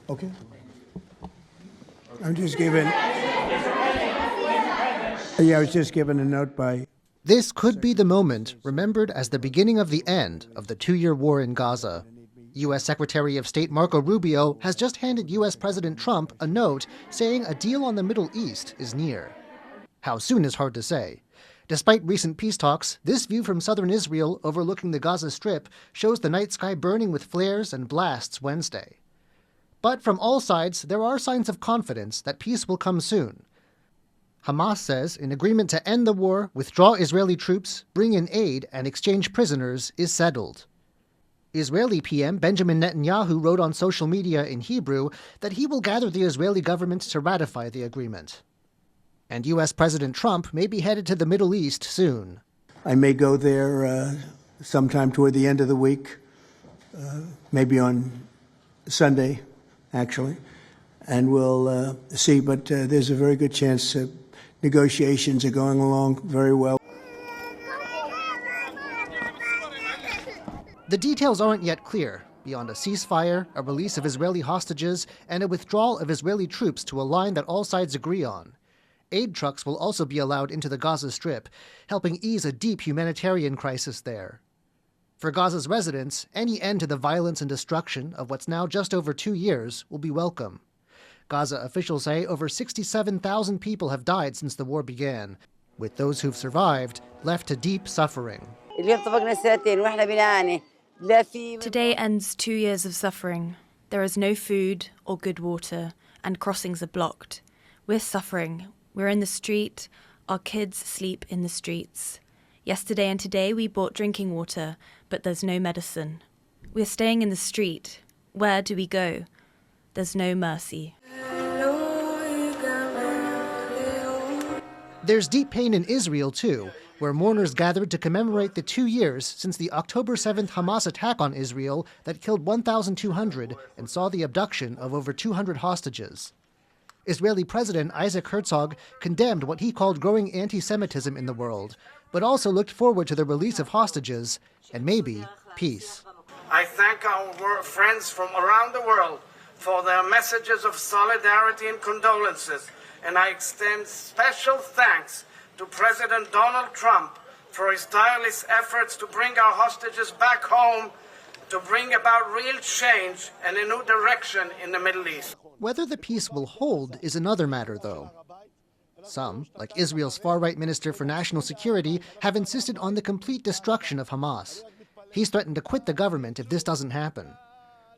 Okay. I'm just giving. Yeah, I was just given a note by. This could be the moment remembered as the beginning of the end of the 2-year war in Gaza. U.S. Secretary of State Marco Rubio has just handed U.S. President Trump a note saying a deal on the Middle East is near. How soon is hard to say. Despite recent peace talks, this view from southern Israel overlooking the Gaza Strip shows the night sky burning with flares and blasts Wednesday. But from all sides, there are signs of confidence that peace will come soon. Hamas says an agreement to end the war, withdraw Israeli troops, bring in aid, and exchange prisoners is settled. Israeli PM Benjamin Netanyahu wrote on social media in Hebrew that he will gather the Israeli government to ratify the agreement. And U.S. President Trump may be headed to the Middle East soon. I may go there sometime toward the end of the week, maybe on Sunday, actually, and we'll see. But there's a very good chance negotiations are going along very well. The details aren't yet clear, beyond a ceasefire, a release of Israeli hostages, and a withdrawal of Israeli troops to a line that all sides agree on. Aid trucks will also be allowed into the Gaza Strip, helping ease a deep humanitarian crisis there. For Gaza's residents, any end to the violence and destruction of what's now just over 2 years will be welcome. Gaza officials say over 67,000 people have died since the war began, with those who've survived left to deep suffering. Today ends 2 years of suffering. There is no food or good water, and crossings are blocked. We're suffering. We're in the street. Our kids sleep in the streets. Yesterday and today we bought drinking water, but there's no medicine. We're staying in the street. Where do we go? There's no mercy. There's deep pain in Israel, too, where mourners gathered to commemorate the 2 years since the October 7th Hamas attack on Israel that killed 1,200 and saw the abduction of over 200 hostages. Israeli President Isaac Herzog condemned what he called growing anti-Semitism in the world, but also looked forward to the release of hostages and maybe peace. I thank our friends from around the world for their messages of solidarity and condolences, and I extend special thanks to President Donald Trump for his tireless efforts to bring our hostages back home, to bring about real change and a new direction in the Middle East. Whether the peace will hold is another matter, though. Some, like Israel's far-right Minister for National Security, have insisted on the complete destruction of Hamas. He's threatened to quit the government if this doesn't happen.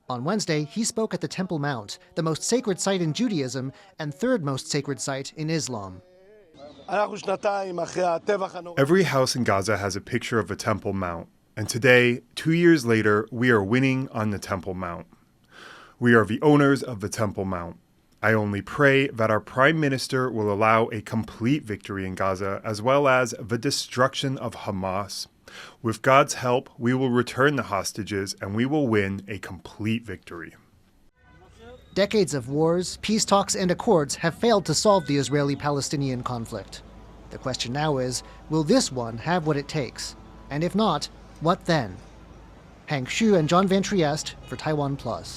On Wednesday, he spoke at the Temple Mount, the most sacred site in Judaism and third most sacred site in Islam. Every house in Gaza has a picture of a Temple Mount, and today, 2 years later, we are winning on the Temple Mount. We are the owners of the Temple Mount. I only pray that our Prime Minister will allow a complete victory in Gaza, as well as the destruction of Hamas. With God's help, we will return the hostages and we will win a complete victory. Decades of wars, peace talks, and accords have failed to solve the Israeli-Palestinian conflict. The question now is, will this one have what it takes? And if not, what then? Hank Xu and John Van Trieste for TaiwanPlus.